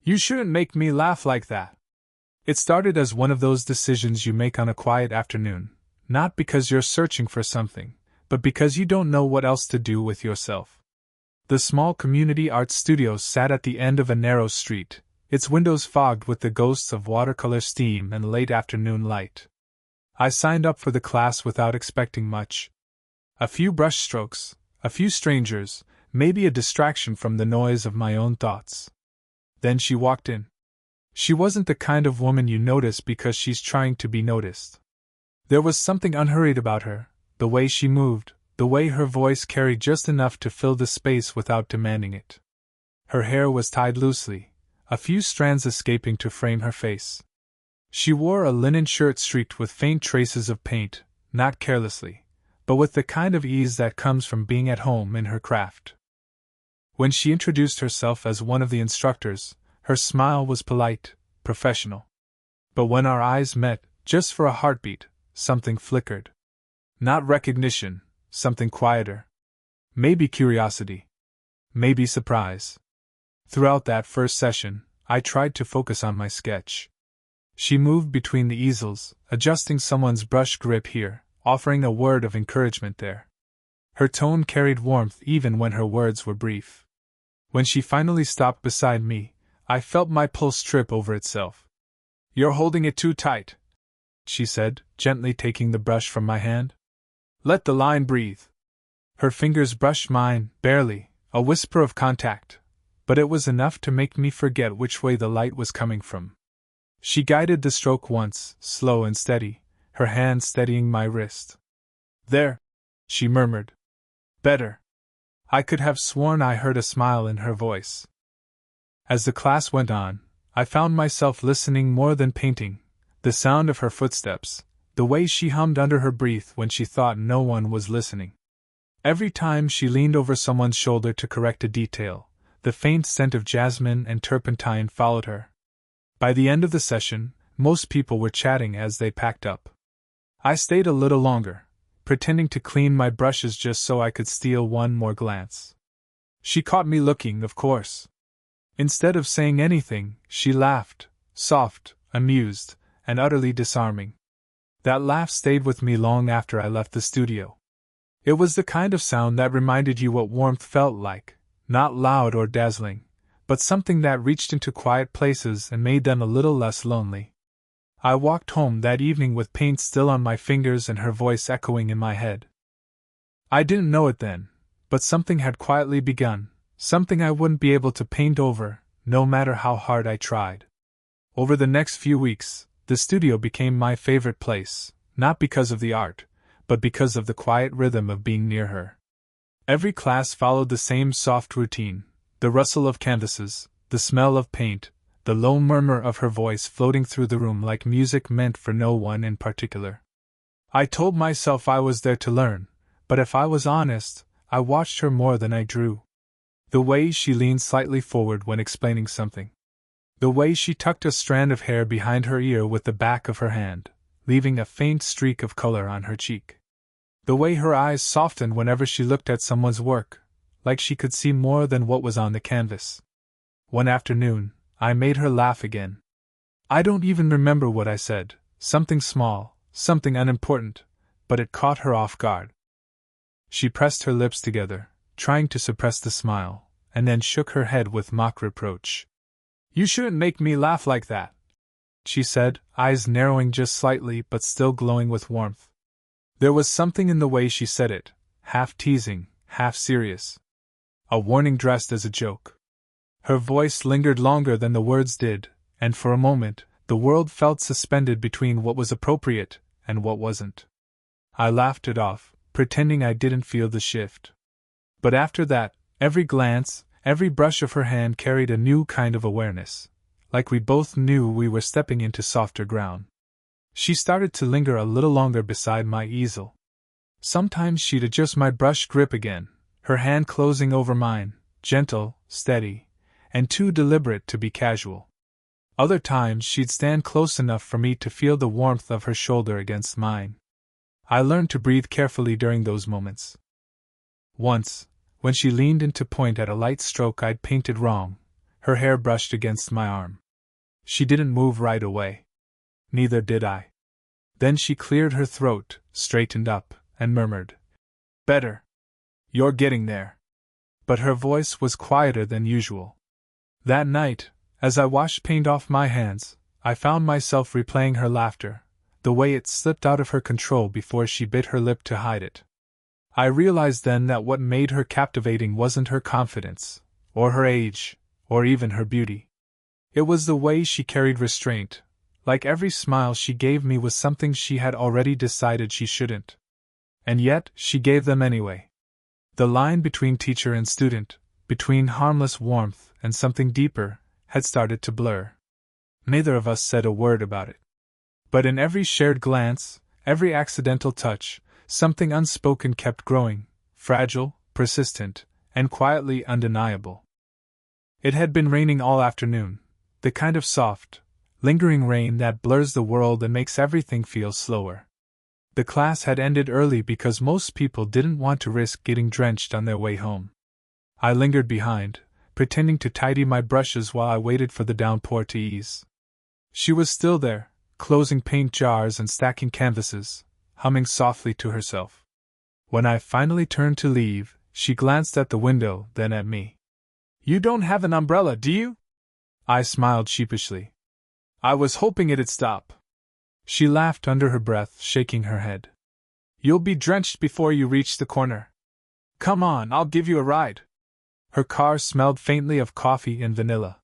You shouldn't make me laugh like that. It started as one of those decisions you make on a quiet afternoon, not because you're searching for something, but because you don't know what else to do with yourself. The small community art studio sat at the end of a narrow street, its windows fogged with the ghosts of watercolor steam and late afternoon light. I signed up for the class without expecting much. A few brush strokes, a few strangers, maybe a distraction from the noise of my own thoughts. Then she walked in. She wasn't the kind of woman you notice because she's trying to be noticed. There was something unhurried about her, the way she moved, the way her voice carried just enough to fill the space without demanding it. Her hair was tied loosely, a few strands escaping to frame her face. She wore a linen shirt streaked with faint traces of paint, not carelessly, but with the kind of ease that comes from being at home in her craft. When she introduced herself as one of the instructors, her smile was polite, professional. But when our eyes met, just for a heartbeat, something flickered. Not recognition, something quieter. Maybe curiosity. Maybe surprise. Throughout that first session, I tried to focus on my sketch. She moved between the easels, adjusting someone's brush grip here, offering a word of encouragement there. Her tone carried warmth even when her words were brief. When she finally stopped beside me, I felt my pulse trip over itself. "You're holding it too tight," she said, gently taking the brush from my hand. "Let the line breathe." Her fingers brushed mine, barely, a whisper of contact, but it was enough to make me forget which way the light was coming from. She guided the stroke once, slow and steady, her hand steadying my wrist. "There," she murmured. "Better." I could have sworn I heard a smile in her voice. As the class went on, I found myself listening more than painting, the sound of her footsteps, the way she hummed under her breath when she thought no one was listening. Every time she leaned over someone's shoulder to correct a detail, the faint scent of jasmine and turpentine followed her. By the end of the session, most people were chatting as they packed up. I stayed a little longer, pretending to clean my brushes just so I could steal one more glance. She caught me looking, of course. Instead of saying anything, she laughed, soft, amused, and utterly disarming. That laugh stayed with me long after I left the studio. It was the kind of sound that reminded you what warmth felt like, not loud or dazzling, but something that reached into quiet places and made them a little less lonely. I walked home that evening with paint still on my fingers and her voice echoing in my head. I didn't know it then, but something had quietly begun, something I wouldn't be able to paint over, no matter how hard I tried. Over the next few weeks, the studio became my favorite place, not because of the art, but because of the quiet rhythm of being near her. Every class followed the same soft routine, the rustle of canvases, the smell of paint, the low murmur of her voice floating through the room like music meant for no one in particular. I told myself I was there to learn, but if I was honest, I watched her more than I drew. The way she leaned slightly forward when explaining something. The way she tucked a strand of hair behind her ear with the back of her hand, leaving a faint streak of color on her cheek. The way her eyes softened whenever she looked at someone's work, like she could see more than what was on the canvas. One afternoon, I made her laugh again. I don't even remember what I said, something small, something unimportant, but it caught her off guard. She pressed her lips together, trying to suppress the smile, and then shook her head with mock reproach. "You shouldn't make me laugh like that," she said, eyes narrowing just slightly but still glowing with warmth. There was something in the way she said it, half teasing, half serious. A warning dressed as a joke. Her voice lingered longer than the words did, and for a moment, the world felt suspended between what was appropriate and what wasn't. I laughed it off, pretending I didn't feel the shift. But after that, every glance, every brush of her hand carried a new kind of awareness, like we both knew we were stepping into softer ground. She started to linger a little longer beside my easel. Sometimes she'd adjust my brush grip again, her hand closing over mine, gentle, steady, and too deliberate to be casual. Other times she'd stand close enough for me to feel the warmth of her shoulder against mine. I learned to breathe carefully during those moments. Once, when she leaned in to point at a light stroke I'd painted wrong, her hair brushed against my arm. She didn't move right away. Neither did I. Then she cleared her throat, straightened up, and murmured, "Better. You're getting there." But her voice was quieter than usual. That night, as I washed paint off my hands, I found myself replaying her laughter, the way it slipped out of her control before she bit her lip to hide it. I realized then that what made her captivating wasn't her confidence, or her age, or even her beauty. It was the way she carried restraint, like every smile she gave me was something she had already decided she shouldn't. And yet, she gave them anyway. The line between teacher and student, between harmless warmth and something deeper, had started to blur. Neither of us said a word about it. But in every shared glance, every accidental touch, something unspoken kept growing, fragile, persistent, and quietly undeniable. It had been raining all afternoon, the kind of soft, lingering rain that blurs the world and makes everything feel slower. The class had ended early because most people didn't want to risk getting drenched on their way home. I lingered behind, pretending to tidy my brushes while I waited for the downpour to ease. She was still there, closing paint jars and stacking canvases, humming softly to herself. When I finally turned to leave, she glanced at the window, then at me. "You don't have an umbrella, do you?" I smiled sheepishly. "I was hoping it'd stop." She laughed under her breath, shaking her head. "You'll be drenched before you reach the corner. Come on, I'll give you a ride." Her car smelled faintly of coffee and vanilla.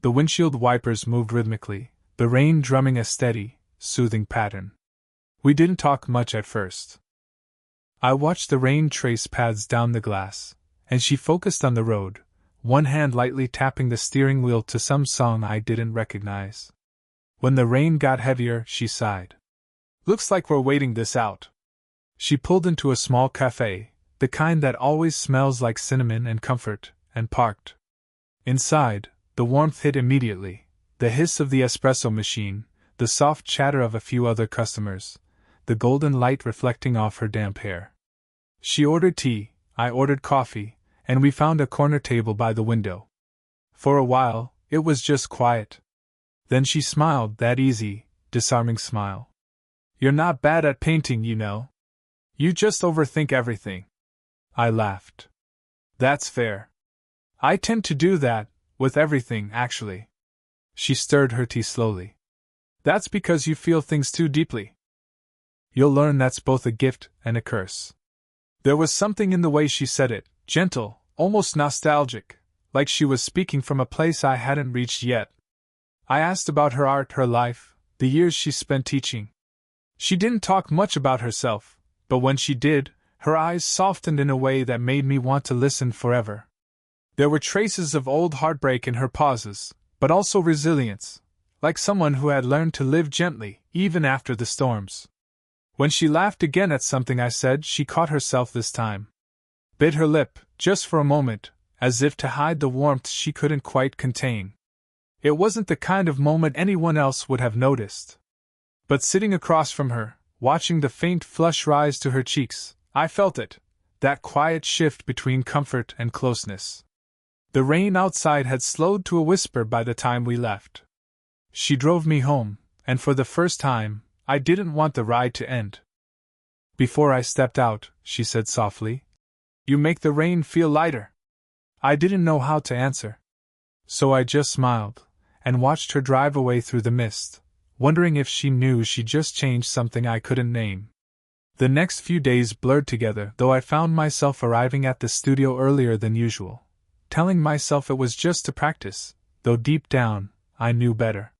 The windshield wipers moved rhythmically, the rain drumming a steady, soothing pattern. We didn't talk much at first. I watched the rain trace paths down the glass, and she focused on the road, one hand lightly tapping the steering wheel to some song I didn't recognize. When the rain got heavier, she sighed. "Looks like we're waiting this out." She pulled into a small cafe, the kind that always smells like cinnamon and comfort, and parked. Inside, the warmth hit immediately, the hiss of the espresso machine, the soft chatter of a few other customers, the golden light reflecting off her damp hair. She ordered tea, I ordered coffee, and we found a corner table by the window. For a while, it was just quiet. Then she smiled, that easy, disarming smile. "You're not bad at painting, you know. You just overthink everything." I laughed. "That's fair. I tend to do that, with everything, actually." She stirred her tea slowly. "That's because you feel things too deeply. You'll learn that's both a gift and a curse." There was something in the way she said it, gentle, almost nostalgic, like she was speaking from a place I hadn't reached yet. I asked about her art, her life, the years she spent teaching. She didn't talk much about herself, but when she did, her eyes softened in a way that made me want to listen forever. There were traces of old heartbreak in her pauses, but also resilience, like someone who had learned to live gently, even after the storms. When she laughed again at something I said, she caught herself this time. Bit her lip, just for a moment, as if to hide the warmth she couldn't quite contain. It wasn't the kind of moment anyone else would have noticed. But sitting across from her, watching the faint flush rise to her cheeks, I felt it, that quiet shift between comfort and closeness. The rain outside had slowed to a whisper by the time we left. She drove me home, and for the first time, I didn't want the ride to end. "Before I stepped out," she said softly, "you make the rain feel lighter." I didn't know how to answer. So I just smiled, and watched her drive away through the mist, wondering if she knew she just changed something I couldn't name. The next few days blurred together, though I found myself arriving at the studio earlier than usual, telling myself it was just to practice, though deep down, I knew better.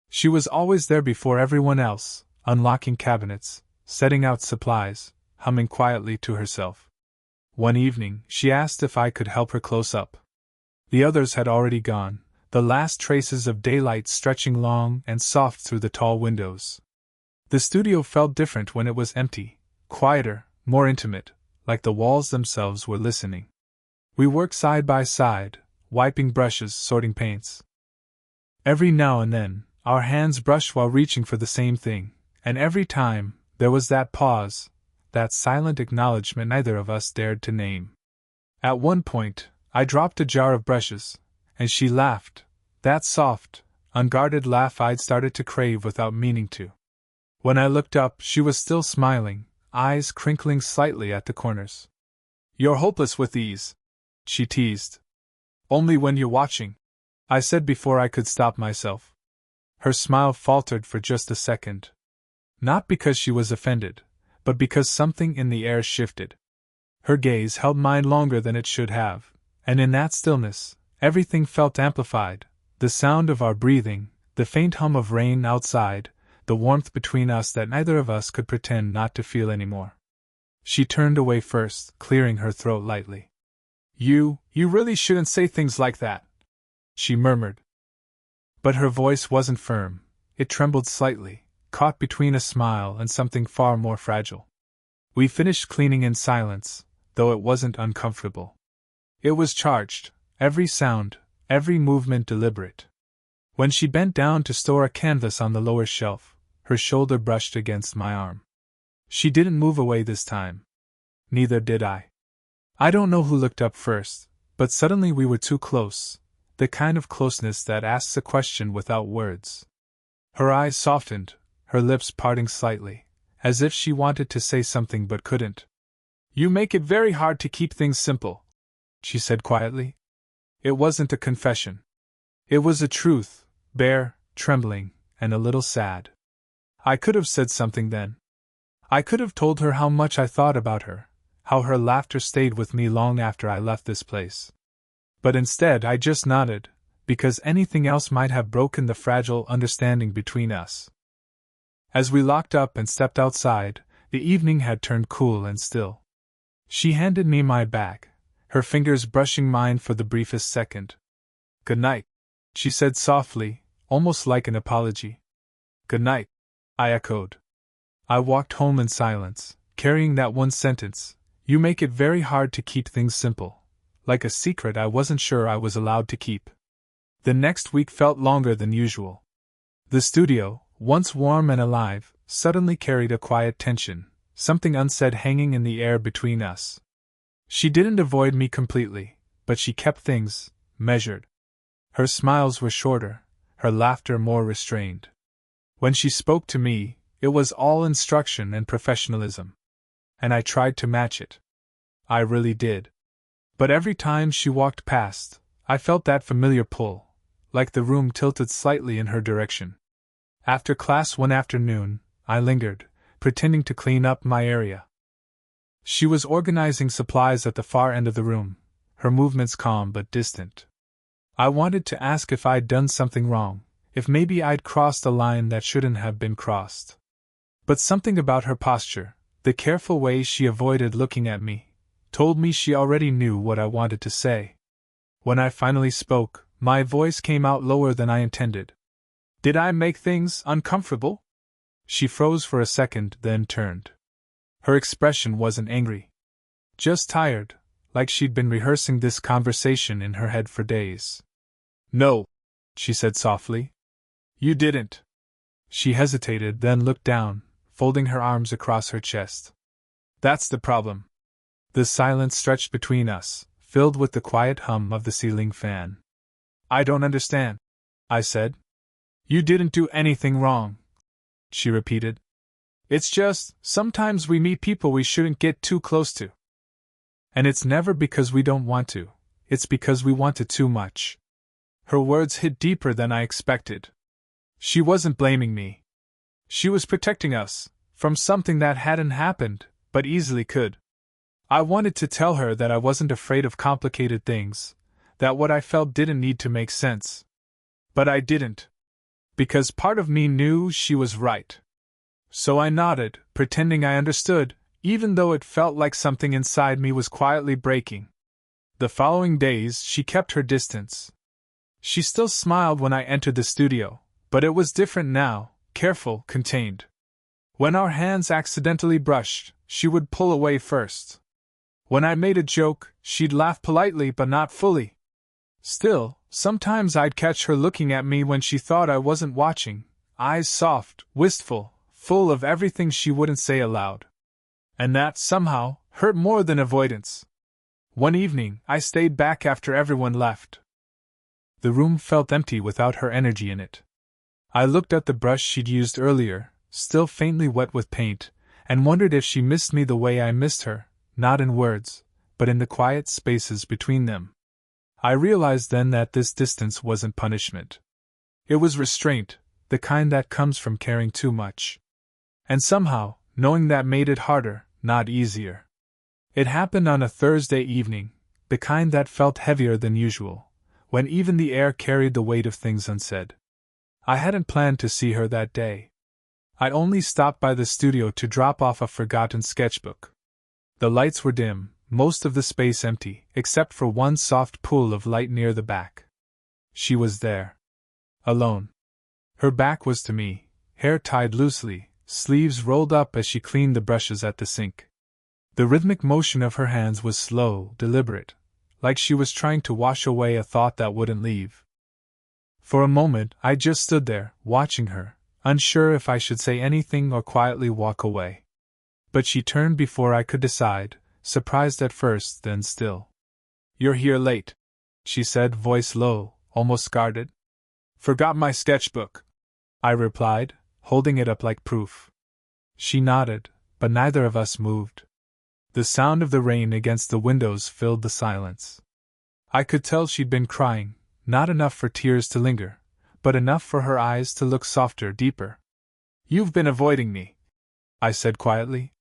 She was always there before everyone else, unlocking cabinets, setting out supplies, humming quietly to herself. One evening, she asked if I could help her close up. The others had already gone, the last traces of daylight stretching long and soft through the tall windows. The studio felt different when it was empty, quieter, more intimate, like the walls themselves were listening. We worked side by side, wiping brushes, sorting paints. Every now and then, our hands brushed while reaching for the same thing, and every time, there was that pause, that silent acknowledgement neither of us dared to name. At one point, I dropped a jar of brushes, and she laughed, that soft, unguarded laugh I'd started to crave without meaning to. When I looked up, she was still smiling, eyes crinkling slightly at the corners. "You're hopeless with these," she teased. "Only when you're watching," I said before I could stop myself. Her smile faltered for just a second. Not because she was offended, but because something in the air shifted. Her gaze held mine longer than it should have, and in that stillness, everything felt amplified: the sound of our breathing, the faint hum of rain outside, the warmth between us that neither of us could pretend not to feel anymore. She turned away first, clearing her throat lightly. You really shouldn't say things like that," she murmured. But her voice wasn't firm, it trembled slightly, caught between a smile and something far more fragile. We finished cleaning in silence, though it wasn't uncomfortable. It was charged, every sound, every movement deliberate. When she bent down to store a canvas on the lower shelf, her shoulder brushed against my arm. She didn't move away this time. Neither did I. I don't know who looked up first, but suddenly we were too close, the kind of closeness that asks a question without words. Her eyes softened, her lips parting slightly, as if she wanted to say something but couldn't. "You make it very hard to keep things simple," she said quietly. It wasn't a confession. It was a truth, bare, trembling, and a little sad. I could have said something then. I could have told her how much I thought about her, how her laughter stayed with me long after I left this place. But instead I just nodded, because anything else might have broken the fragile understanding between us. As we locked up and stepped outside, the evening had turned cool and still. She handed me my bag, her fingers brushing mine for the briefest second. "Good night," she said softly, almost like an apology. "Good night," I echoed. I walked home in silence, carrying that one sentence: "You make it very hard to keep things simple," like a secret I wasn't sure I was allowed to keep. The next week felt longer than usual. The studio, once warm and alive, suddenly carried a quiet tension, something unsaid hanging in the air between us. She didn't avoid me completely, but she kept things measured. Her smiles were shorter, her laughter more restrained. When she spoke to me, it was all instruction and professionalism. And I tried to match it. I really did. But every time she walked past, I felt that familiar pull, like the room tilted slightly in her direction. After class one afternoon, I lingered, pretending to clean up my area. She was organizing supplies at the far end of the room, her movements calm but distant. I wanted to ask if I'd done something wrong, if maybe I'd crossed a line that shouldn't have been crossed. But something about her posture, the careful way she avoided looking at me, told me she already knew what I wanted to say. When I finally spoke, my voice came out lower than I intended. "Did I make things uncomfortable?" She froze for a second, then turned. Her expression wasn't angry. Just tired, like she'd been rehearsing this conversation in her head for days. "No," she said softly. "You didn't." She hesitated, then looked down, folding her arms across her chest. "That's the problem." The silence stretched between us, filled with the quiet hum of the ceiling fan. "I don't understand," I said. "You didn't do anything wrong," she repeated. "It's just, sometimes we meet people we shouldn't get too close to. And it's never because we don't want to, it's because we want it too much." Her words hit deeper than I expected. She wasn't blaming me. She was protecting us from something that hadn't happened, but easily could. I wanted to tell her that I wasn't afraid of complicated things, that what I felt didn't need to make sense. But I didn't. Because part of me knew she was right. So I nodded, pretending I understood, even though it felt like something inside me was quietly breaking. The following days she kept her distance. She still smiled when I entered the studio, but it was different now, careful, contained. When our hands accidentally brushed, she would pull away first. When I made a joke, she'd laugh politely but not fully. Still, sometimes I'd catch her looking at me when she thought I wasn't watching, eyes soft, wistful, full of everything she wouldn't say aloud. And that, somehow, hurt more than avoidance. One evening, I stayed back after everyone left. The room felt empty without her energy in it. I looked at the brush she'd used earlier, still faintly wet with paint, and wondered if she missed me the way I missed her, not in words, but in the quiet spaces between them. I realized then that this distance wasn't punishment. It was restraint, the kind that comes from caring too much. And somehow, knowing that made it harder, not easier. It happened on a Thursday evening, the kind that felt heavier than usual, when even the air carried the weight of things unsaid. I hadn't planned to see her that day. I'd only stopped by the studio to drop off a forgotten sketchbook. The lights were dim, most of the space empty, except for one soft pool of light near the back. She was there. Alone. Her back was to me, hair tied loosely, sleeves rolled up as she cleaned the brushes at the sink. The rhythmic motion of her hands was slow, deliberate, like she was trying to wash away a thought that wouldn't leave. For a moment, I just stood there, watching her, unsure if I should say anything or quietly walk away. But she turned before I could decide, surprised at first, then still. "You're here late," she said, voice low, almost guarded. "Forgot my sketchbook," I replied, holding it up like proof. She nodded, but neither of us moved. The sound of the rain against the windows filled the silence. I could tell she'd been crying, not enough for tears to linger, but enough for her eyes to look softer, deeper. "You've been avoiding me," I said quietly.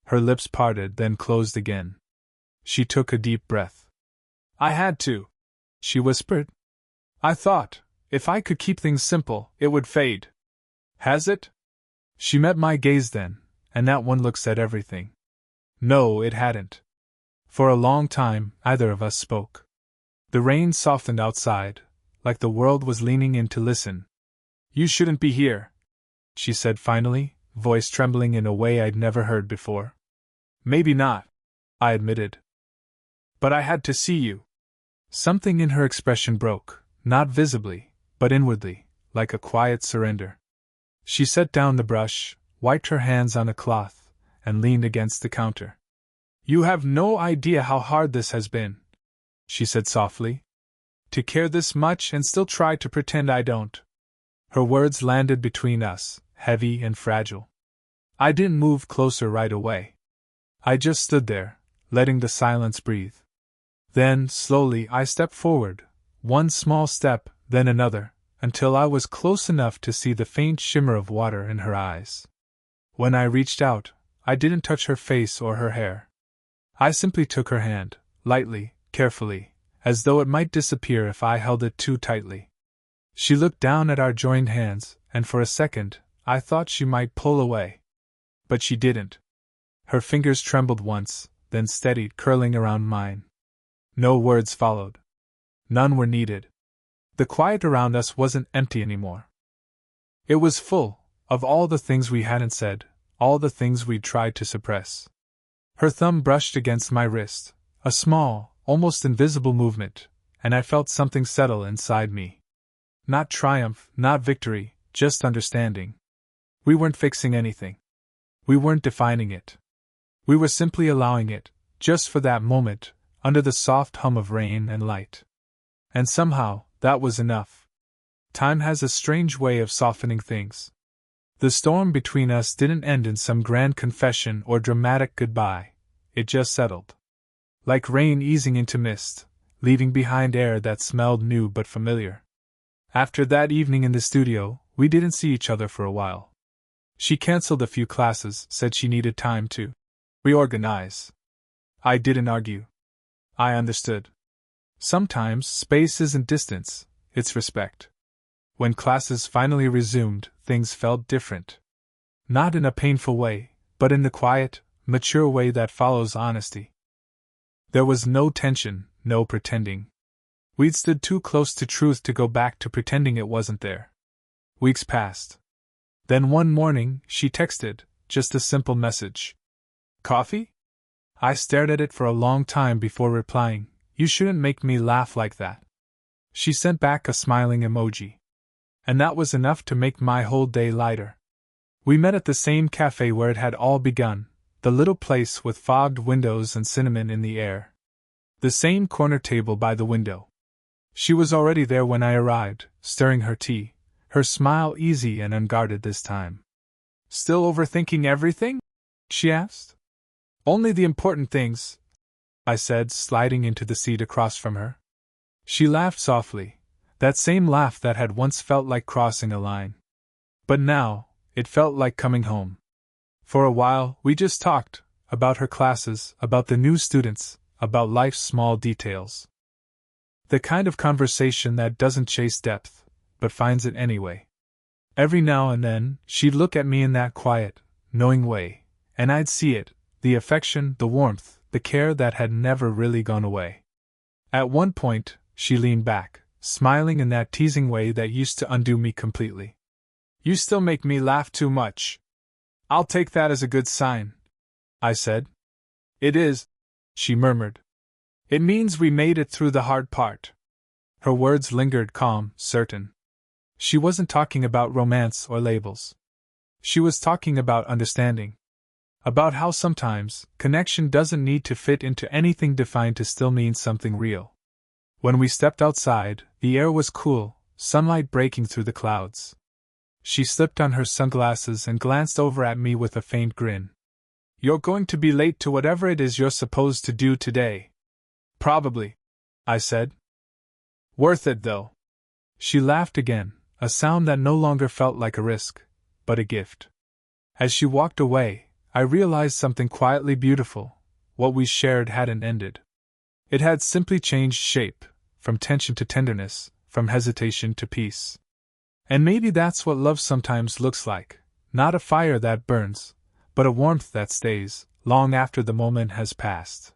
Her lips parted, then closed again. She took a deep breath. "I had to," she whispered. "I thought, if I could keep things simple, it would fade. Has it?" She met my gaze then, and that one look said everything. No, it hadn't. For a long time, neither of us spoke. The rain softened outside, like the world was leaning in to listen. "You shouldn't be here," she said finally, voice trembling in a way I'd never heard before. "Maybe not," I admitted. "But I had to see you." Something in her expression broke, not visibly, but inwardly, like a quiet surrender. She set down the brush, wiped her hands on a cloth, and leaned against the counter. "You have no idea how hard this has been," she said softly. "To care this much and still try to pretend I don't." Her words landed between us, heavy and fragile. I didn't move closer right away. I just stood there, letting the silence breathe. Then, slowly, I stepped forward, one small step, then another, until I was close enough to see the faint shimmer of water in her eyes. When I reached out, I didn't touch her face or her hair. I simply took her hand, lightly, carefully, as though it might disappear if I held it too tightly. She looked down at our joined hands, and for a second, I thought she might pull away. But she didn't. Her fingers trembled once, then steadied, curling around mine. No words followed. None were needed. The quiet around us wasn't empty anymore. It was full of all the things we hadn't said, all the things we'd tried to suppress. Her thumb brushed against my wrist, a small, almost invisible movement, and I felt something settle inside me. Not triumph, not victory, just understanding. We weren't fixing anything. We weren't defining it. We were simply allowing it, just for that moment, under the soft hum of rain and light. And somehow, that was enough. Time has a strange way of softening things. The storm between us didn't end in some grand confession or dramatic goodbye, it just settled. Like rain easing into mist, leaving behind air that smelled new but familiar. After that evening in the studio, we didn't see each other for a while. She canceled a few classes, said she needed time to reorganize. I didn't argue. I understood. Sometimes space isn't distance, it's respect. When classes finally resumed, things felt different. Not in a painful way, but in the quiet, mature way that follows honesty. There was no tension, no pretending. We'd stood too close to truth to go back to pretending it wasn't there. Weeks passed. Then one morning, she texted, just a simple message. "Coffee?" I stared at it for a long time before replying, "You shouldn't make me laugh like that." She sent back a smiling emoji. And that was enough to make my whole day lighter. We met at the same cafe where it had all begun, the little place with fogged windows and cinnamon in the air. The same corner table by the window. She was already there when I arrived, stirring her tea, her smile easy and unguarded this time. Still overthinking everything? She asked. Only the important things, I said, sliding into the seat across from her. She laughed softly, that same laugh that had once felt like crossing a line. But now, it felt like coming home. For a while, we just talked, about her classes, about the new students, about life's small details. The kind of conversation that doesn't chase depth, but finds it anyway. Every now and then, she'd look at me in that quiet, knowing way, and I'd see it, the affection, the warmth, the care that had never really gone away. At one point, she leaned back, smiling in that teasing way that used to undo me completely. You still make me laugh too much. I'll take that as a good sign, I said. It is, she murmured. It means we made it through the hard part. Her words lingered calm, certain. She wasn't talking about romance or labels. She was talking about understanding. About how sometimes, connection doesn't need to fit into anything defined to still mean something real. When we stepped outside, the air was cool, sunlight breaking through the clouds. She slipped on her sunglasses and glanced over at me with a faint grin. You're going to be late to whatever it is you're supposed to do today. Probably, I said. Worth it, though. She laughed again, a sound that no longer felt like a risk, but a gift. As she walked away, I realized something quietly beautiful. What we shared hadn't ended. It had simply changed shape, from tension to tenderness, from hesitation to peace. And maybe that's what love sometimes looks like, not a fire that burns, but a warmth that stays, long after the moment has passed.